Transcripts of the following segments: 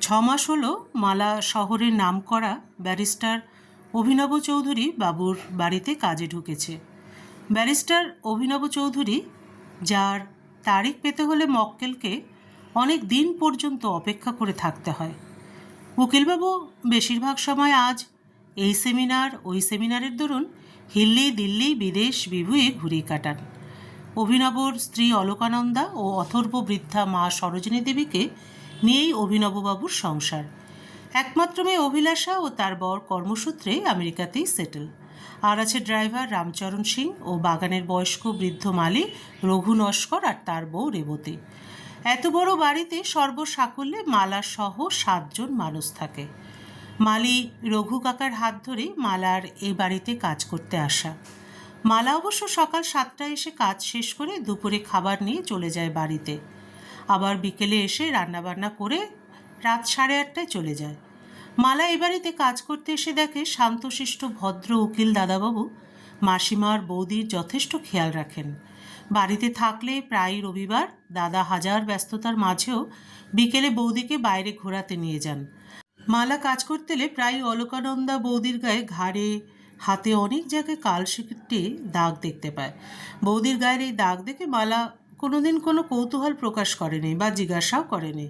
ছমাস হলো মালা শহরের নামকরা ব্যারিস্টার অভিনব চৌধুরী বাবুর বাড়িতে কাজে ঢুকেছে। ব্যারিস্টার অভিনব চৌধুরী, যার তারিখ পেতে হলে মক্কেলকে অনেক দিন পর্যন্ত অপেক্ষা করে থাকতে হয়। উকিলবাবু বেশিরভাগ সময় আজ এই সেমিনার ওই সেমিনারের দরুন হিল্লি দিল্লি বিদেশ বিভুঁয়ে ঘুরিয়ে কাটান। অভিনবর স্ত্রী অলকানন্দা ও অথর্ব বৃদ্ধা মা সরোজিনী দেবীকে নিয়েই অভিনববাবুর সংসার। একমাত্র মেয়ে অভিলাষা ও তার বর কর্মসূত্রে আমেরিকাতেই সেটেল। আর আছে ড্রাইভার রামচরণ সিং ও বাগানের বয়স্ক বৃদ্ধ মালি রঘু নস্কর আর তার বউ রেবতী। এত বড় বাড়িতে সর্বসাকুল্যে মালা সহ 7 জন মানুষ থাকে। মালি রঘু কাকার হাত ধরে মালার এই বাড়িতে কাজ করতে আসা। মালা অবশ্য সকাল 7টায় এসে কাজ শেষ করে দুপুরে খাবার নিয়ে চলে যায় বাড়িতে। আবার বিকেলে এসে রান্নাবান্না করে রাত 8:30টায় চলে যায়। মালা এ বাড়িতে কাজ করতে এসে দেখে শান্তশিষ্ট ভদ্র উকিল দাদাবাবু মাসিমার বৌদির যথেষ্ট খেয়াল রাখেন। বাড়িতে থাকলে প্রায় রবিবার দাদা হাজার ব্যস্ততার মাঝেও বিকেলে বৌদিকে বাইরে ঘোরাতে নিয়ে যান। মালা কাজ করতে এলে প্রায় অলকানন্দা বৌদির গায়ে ঘাড়ে হাতে অনেক জায়গায় কালশিটে দাগ দেখতে পায়। বৌদির গায়ের এই দাগ দেখে মালা কোনোদিন কোনো কৌতূহল প্রকাশ করেনি বা জিজ্ঞাসাও করেনি।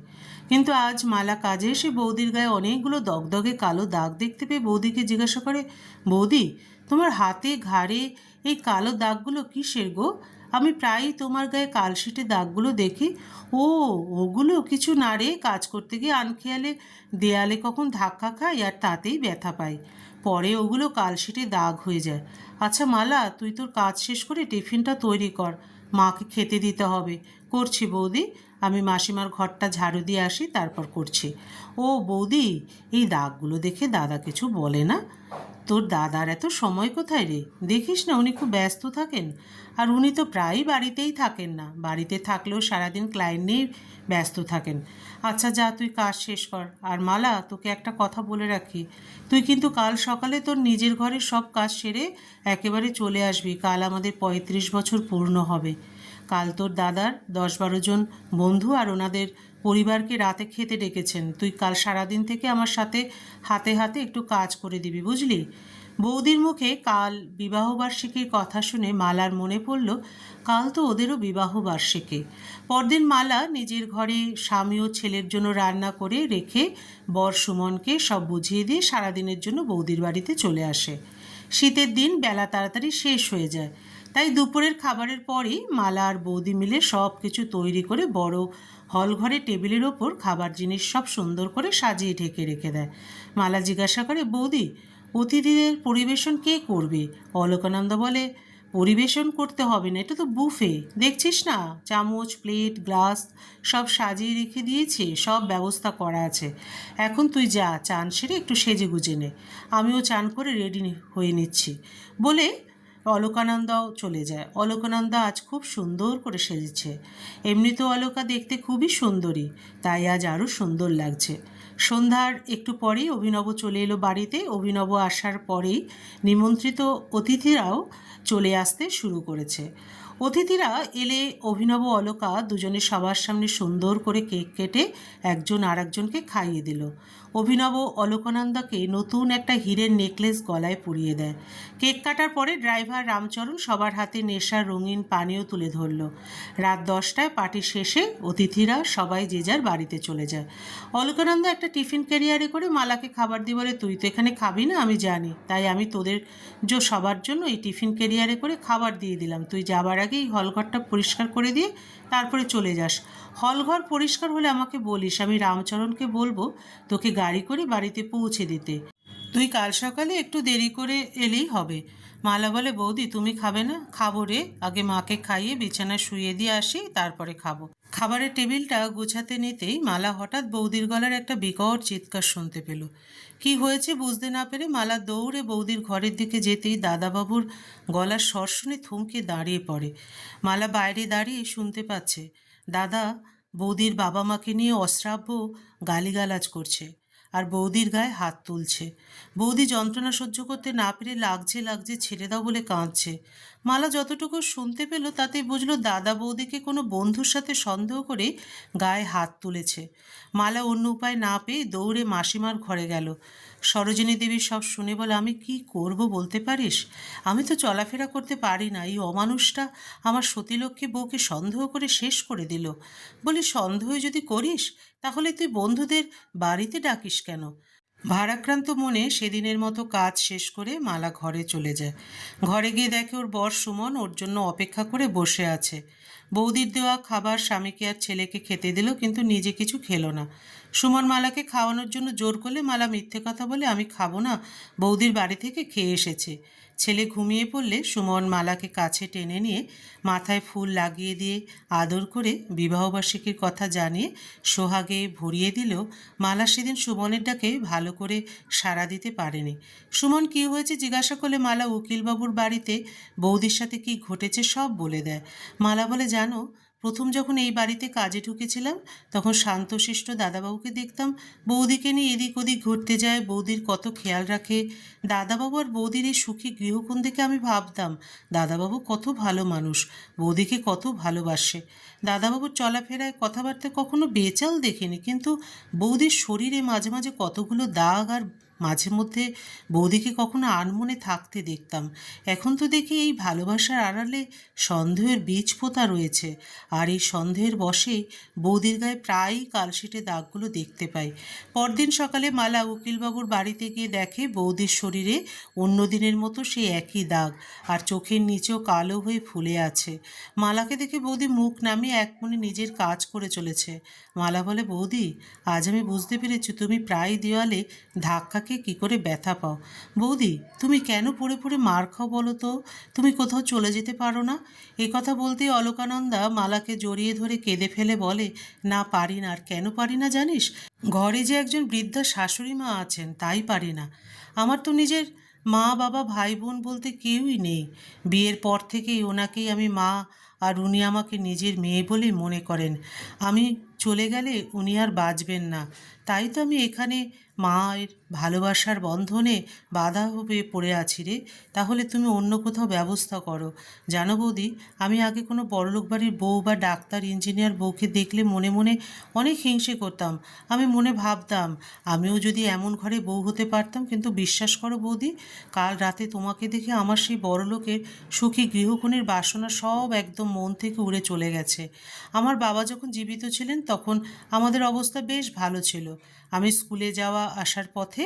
কিন্তু আজ মালা কাজে এসে বৌদির গায়ে অনেকগুলো দগদগে কালো দাগ দেখতে পেয়ে বৌদিকে জিজ্ঞাসা করে, বৌদি, তোমার হাতে ঘাড়ে এই কালো দাগগুলো কিসের গো? আমি প্রায়ই তোমার গায়ে কালশিটে দাগগুলো দেখি। ও, ওগুলো কিছু না রে, কাজ করতে গিয়ে আনখেয়ালে দেয়ালে কখন ধাক্কা খাই আর তাতেই ব্যথা পাই, পরে ওগুলো কালশিটে দাগ হয়ে যায়। আচ্ছা মালা, তুই তোর কাজ শেষ করে টিফিনটা তৈরি কর, মাকে খেতে দিতে হবে। করছি বৌদি, আমি মাসিমার ঘরটা ঝাড়ু দিয়ে আসি, তারপর করছি। ও বৌদি, এই দাগগুলো দেখে দাদা কিছু বলে না? তোর দাদার এত সময় কোথায় রে? দেখিস না উনি খুব ব্যস্ত থাকেন। আর উনি তো প্রায়ই বাড়িতেই থাকেন না, বাড়িতে থাকলেও সারাদিন ক্লায়েন্ট নিয়ে ব্যস্ত থাকেন। আচ্ছা যা, তুই কাজ শেষ কর। আর মালা, তোকে একটা কথা বলে রাখি, তুই কিন্তু কাল সকালে তোর নিজের ঘরের সব কাজ সেরে একেবারে চলে আসবি। কাল আমাদের 35 বছর পূর্ণ হবে। কাল তোর দাদার 10-12 জন বন্ধু আর ওনাদের পরিবারকে রাতে খেতে ডেকেছেন। তুই কাল সারাদিন থেকে আমার সাথে হাতে হাতে একটু কাজ করে দিবি, বুঝলি? বৌদির মুখে কাল বিবাহবার্ষিকীর কথা শুনে মালার মনে পড়ল কাল তো ওদেরও বিবাহবার্ষিকী। পরদিন মালা নিজের ঘরে স্বামী ও ছেলের জন্য রান্না করে রেখে বর সুমনকে সব বুঝিয়ে দিয়ে সারাদিনের জন্য বৌদির বাড়িতে চলে আসে। শীতের দিন বেলা তাড়াতাড়ি শেষ হয়ে যায়, তাই দুপুরের খাবারের পরই মালা আর বৌদি মিলে সব কিছু তৈরি করে বড় হল ঘরে টেবিলের ওপর খাবার জিনিস সব সুন্দর করে সাজিয়ে ঢেকে রেখে দেয়। মালা জিজ্ঞাসা করে, বৌদি, অতিথিদের পরিবেশন কে করবে? অলকানন্দা বলে, পরিবেশন করতে হবে না, এটা তো বুফে, দেখছিস না, চামচ প্লেট গ্লাস সব সাজিয়ে রেখে দিয়েছে, সব ব্যবস্থা করা আছে। এখন তুই যা, চান সেরে একটু সেজে গুজে নে, আমিও চান করে রেডি হয়ে নিচ্ছি বলে অলকানন্দাও চলে যায়। অলকানন্দা আজ খুব সুন্দর করে সেজেছে। এমনিতেও অলকা দেখতে খুবই সুন্দরী, তাই আজ আরও সুন্দর লাগছে। সন্ধ্যার একটু পরেই অভিনব চলে এলো বাড়িতে। অভিনব আসার পরেই নিমন্ত্রিত অতিথিরাও চলে আসতে শুরু করেছে। অতিথিরা এলে অভিনব অলকা দুজনে সবার সামনে সুন্দর করে কেক কেটে একজন আর একজনকে খাইয়ে দিল। অভিনব অলকানন্দাকে নতুন একটা হীরের নেকলেস গলায় পরিয়ে দেয়। কেক কাটার পরে ড্রাইভার রামচরণ সবার হাতে নেশার রঙিন পানীয় তুলে ধরল। রাত 10টায় পার্টি শেষে অতিথিরা সবাই যে যার বাড়িতে চলে যায়। অলকানন্দা একটা টিফিন ক্যারিয়ারে করে মালাকে খাবার দিয়ে বলে, তুই তো এখানে খাবি না আমি জানি, তাই আমি তোদের সবার জন্য এই টিফিন ক্যারিয়ারে করে খাবার দিয়ে দিলাম। তুই যাবার আগেই হলঘরটা পরিষ্কার করে দিয়ে তারপরে চলে যাস। হলঘর পরিষ্কার হলে আমাকে বলিস, আমি রামচরণকে বলবো তোকে গাড়ি করে বাড়িতে পৌঁছে দিতে। তুই কাল সকালে একটু দেরি করে এলেই হবে। মালা বলে, বৌদি তুমি খাবে না? খাবো রে, আগে মাকে খাইয়ে বিছানায় শুয়ে দিয়ে আসি, তারপরে খাবো। খাবারের টেবিলটা গুছাতে নিতেই মালা হঠাৎ বৌদির গলার একটা বিকট চিৎকার শুনতে পেল। কি হয়েছে বুঝতে না পেরে মালা দৌড়ে বৌদির ঘরের দিকে যেতেই দাদাবাবুর গলার স্বর শুনে থমকে দাঁড়িয়ে পড়ে। মালা বাইরে দাঁড়িয়ে শুনতে পাচ্ছে দাদা বৌদির বাবা মাকে নিয়ে অশ্রাব্য গালিগালাজ করছে আর বৌদির গায়ে হাত তুলছে। বৌদি যন্ত্রণা সহ্য করতে না পেরে লাগছে লাগছে ছেড়ে দাও বলে কাঁদছে। মালা যতটুকু শুনতে পেল তাতে বুঝলো দাদা বৌদিকে কোনো বন্ধুর সাথে সন্দেহ করে গায়ে হাত তুলেছে। মালা অন্য উপায় না পেয়ে দৌড়ে মাসিমার ঘরে গেল। সরোজিনী দেবী সব শুনে বলে, আমি কি করব বলতে পারিস? আমি তো চলাফেরা করতে পারি না, এই অমানুষটা আমার সতীলক্ষ্মী বউকে সন্দেহ করে শেষ করে দিল। বলি, সন্দেহ যদি করিস তাহলে তুই বন্ধুদের বাড়িতে ডাকিস কেন? ভারাক্রান্ত মনে সেদিনের মতো কাজ শেষ করে মালা ঘরে চলে যায়। ঘরে গিয়ে দেখে ওর বর সুমন ওর জন্য অপেক্ষা করে বসে আছে। বৌদির দেওয়া খাবার স্বামীকে আর ছেলেকে খেতে দিল, কিন্তু নিজে কিছু খেলো না। সুমন মালাকে খাওয়ানোর জন্য জোর করলে মালা মিথ্যে কথা বলে, আমি খাবো না, বৌদির বাড়ি থেকে খেয়ে এসেছে। ছেলে ঘুমিয়ে পড়লে সুমন মালাকে কাছে টেনে নিয়ে মাথায় ফুল লাগিয়ে দিয়ে আদর করে বিবাহবার্ষিকীর কথা জানিয়ে সোহাগে ভরিয়ে দিলেও মালা সেদিন সুমনের ডাকে ভালো করে সাড়া দিতে পারেনি। সুমন কী হয়েছে জিজ্ঞাসা করলে মালা উকিলবাবুর বাড়িতে বৌদির সাথে কি ঘটেছে সব বলে দেয়। মালা বলে, জানো, প্রথম যখন এই বাড়িতে কাজে ঢুকেছিলাম তখন শান্তশিষ্ট দাদাবাবুকে দেখতাম বৌদিকে নিয়ে এদিক ওদিক ঘুরতে যায়, বৌদির কত খেয়াল রাখে। দাদাবাবু আর বৌদির এই সুখী গৃহকোণ দেখে আমি ভাবতাম দাদাবাবু কত ভালো মানুষ, বৌদিকে কত ভালোবাসে। দাদাবাবুর চলাফেরায় কথাবার্তায় কখনো বেচাল দেখিনি, কিন্তু বৌদির শরীরে মাঝে মাঝে কতগুলো দাগ, আর মাঝে মধ্যে বৌদিকে কখনো আনমনে থাকতে দেখতাম। এখন তো দেখি এই ভালোবাসার আড়ালে সন্দেহের বীজ পোতা রয়েছে, আর এই সন্দেহের বশে বৌদির গায়ে প্রায়ই কালশিটে দাগগুলো দেখতে পাই। পরদিন সকালে মালা উকিলবাবুর বাড়িতে গিয়ে দেখে বৌদির শরীরে অন্য দিনের মতো সেই একই দাগ, আর চোখের নিচেও কালো হয়ে ফুলে আছে। মালাকে দেখে বৌদি মুখ নামিয়ে এক মনে নিজের কাজ করে চলেছে। মালা বলে, বৌদি, আজ আমি বুঝতে পেরেছি তুমি প্রায় দেওয়ালে ধাক্কা খেয়ে কী করে ব্যথা পাও। বৌদি, তুমি কেন পড়ে পড়ে মার খাও বলো তো? তুমি কোথাও চলে যেতে পারো না? এ কথা বলতেই অলকানন্দা মালাকে জড়িয়ে ধরে কেঁদে ফেলে বলে, না, পারি না। আর কেন পারি না জানিস? ঘরে যে একজন বৃদ্ধা শাশুড়ি মা আছেন, তাই পারি না। আমার তো নিজের মা বাবা ভাই বোন বলতে কেউই নেই। বিয়ের পর থেকেই ওনাকেই আমি মা, আর উনি আমাকে নিজের মেয়ে বলেই মনে করেন। আমি চলে গেলে উনি আর বাঁচবেন না। তাই তো আমি এখানে মায়ের ভালোবাসার বন্ধনে বাধা হয়ে পড়ে আছি রে। তাহলে তুমি অন্য কোথাও ব্যবস্থা করো। জানো বৌদি, আমি আগে কোনো বড়লোক বাড়ির বউ বা ডাক্তার ইঞ্জিনিয়ার বউকে দেখলে মনে মনে অনেক হিংসে করতাম। আমি মনে ভাবতাম আমিও যদি এমন ঘরে বউ হতে পারতাম, কিন্তু বিশ্বাস করো বৌদি, কাল রাতে তোমাকে দেখে আমার সেই বড়লোকের সুখী গৃহকোণের বাসনা সব একদম মন থেকে উড়ে চলে গেছে। আমার বাবা যখন জীবিত ছিলেন তখন আমাদের অবস্থা বেশ ভালো ছিল। আমি স্কুলে যাওয়া আসার পথে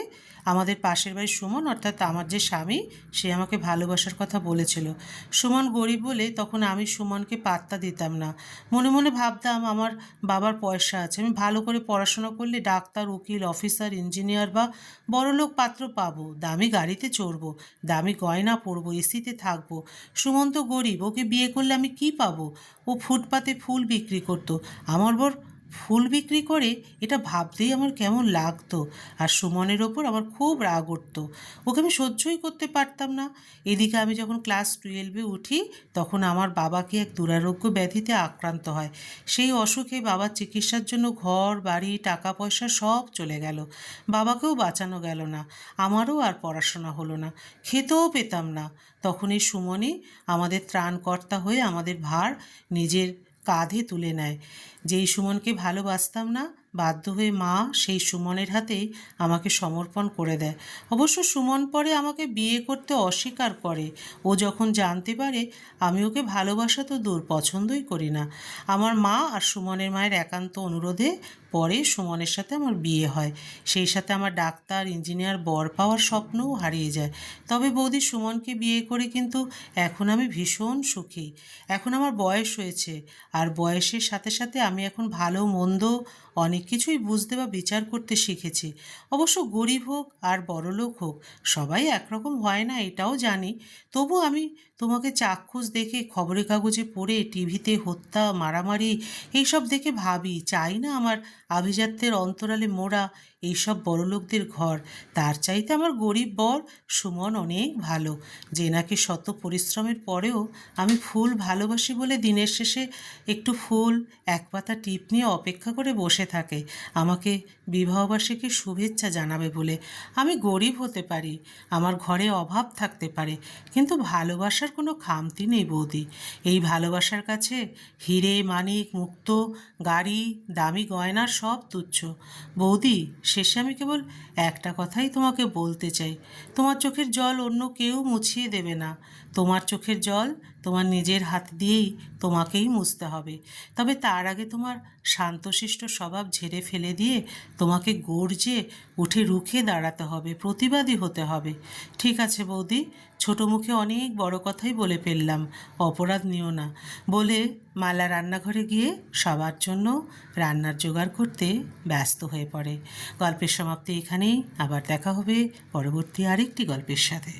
আমাদের পাশের বাড়ির সুমন, অর্থাৎ আমার যে স্বামী, সে আমাকে ভালোবাসার কথা বলেছিল। সুমন গরিব বলে তখন আমি সুমনকে পাত্তা দিতাম না। মনে মনে ভাবতাম আমার বাবার পয়সা আছে, আমি ভালো করে পড়াশোনা করলে ডাক্তার, উকিল, অফিসার, ইঞ্জিনিয়ার বা বড়লোক পাত্র পাবো, দামি গাড়িতে চড়বো, দামি গয়না পরবো, এসিতে থাকবো। সুমন তো গরিব, ওকে বিয়ে করলে আমি কি পাবো? ও ফুটপাতে ফুল বিক্রি করতো, আমার বর ফুল বিক্রি করে, এটা ভাবতেই আমার কেমন লাগতো। আর সুমনের ওপর আমার খুব রাগ উঠতো, ওকে আমি সহ্যই করতে পারতাম না। এদিকে আমি যখন ক্লাস 12-এ উঠি তখন আমার বাবাকে এক দুরারোগ্য ব্যাধিতে আক্রান্ত হয়। সেই অসুখে বাবার চিকিৎসার জন্য ঘর বাড়ি টাকা পয়সা সব চলে গেল। বাবাকেও বাঁচানো গেল না, আমারও আর পড়াশোনা হলো না, খেতেও পেতাম না। তখন এই সুমনই আমাদের ত্রাণকর্তা হয়ে আমাদের ভার নিজের কাঁধে তুলে নেয়। যেই সুমনকে ভালোবাসতাম না, বাধ্য হয়ে মা সেই সুমনের হাতেই আমাকে সমর্পণ করে দেয়। অবশ্য সুমন পরে আমাকে বিয়ে করতে অস্বীকার করে। ও যখন জানতে পারে আমি ওকে ভালোবাসা তো দূর, পছন্দই করি না। আমার মা আর সুমনের মায়ের একান্ত অনুরোধে পরে সুমনের সাথে আমার বিয়ে হয়। সেই সাথে আমার ডাক্তার ইঞ্জিনিয়ার বর পাওয়ার স্বপ্নও হারিয়ে যায়। তবে বৌদি, সুমনকে বিয়ে করে কিন্তু এখন আমি ভীষণ সুখী। এখন আমার বয়স হয়েছে, আর বয়সের সাথে সাথে আমি এখন ভালো মন্দ অনেক কিছুই বুঝতে বা বিচার করতে শিখেছি। অবশ্য গরিব হোক আর বড়লোক হোক, সবাই একরকম হয় না, এটাও জানি। তবু আমি তোমাকে চাক্ষুষ দেখে, খবরের কাগজে পড়ে, টিভিতে হত্যা মারামারি এইসব দেখে ভাবি, চাই না আমার আভিজাত্যের অন্তরালে মোড়া এইসব বড়লোকদের ঘর। তার চাইতে আমার গরিব বর সুমন অনেক ভালো, যে নাকি শত পরিশ্রমের পরেও আমি ফুল ভালোবাসি বলে দিনের শেষে একটু ফুল, এক পাতা টিপ নিয়ে অপেক্ষা করে বসে বসে থাকে আমাকে বিবাহবার্ষিকীর শুভেচ্ছা জানাবে বলে। আমি গরিব হতে পারি, আমার ঘরে অভাব থাকতে পারে, কিন্তু ভালোবাসার কোনো খামতি নেই বৌদি। এই ভালোবাসার কাছে হিরে মানিক মুক্ত গাড়ি দামি গয়নার সব তুচ্ছ। বৌদি, শেষে আমি কেবল একটা কথাই তোমাকে বলতে চাই, তোমার চোখের জল অন্য কেউ মুছিয়ে দেবে না। তোমার চোখের জল তোমার নিজের হাত দিয়েই তোমাকেই মুছতে হবে। তবে তার আগে তোমার শান্তশিষ্ট স্বভাব ঝেড়ে ফেলে দিয়ে তোমাকে গর্জে উঠে রুখে দাঁড়াতে হবে, প্রতিবাদী হতে হবে। ঠিক আছে বৌদি, ছোট মুখে অনেক বড় কথাই বলে ফেললাম, অপরাধ নিও না বলে মালা রান্নাঘরে গিয়ে সবার জন্য রান্নার জোগাড় করতে ব্যস্ত হয়ে পড়ে। গল্পের সমাপ্তি এখানেই। আবার দেখা হবে পরবর্তী আরেকটি গল্পের সাথে।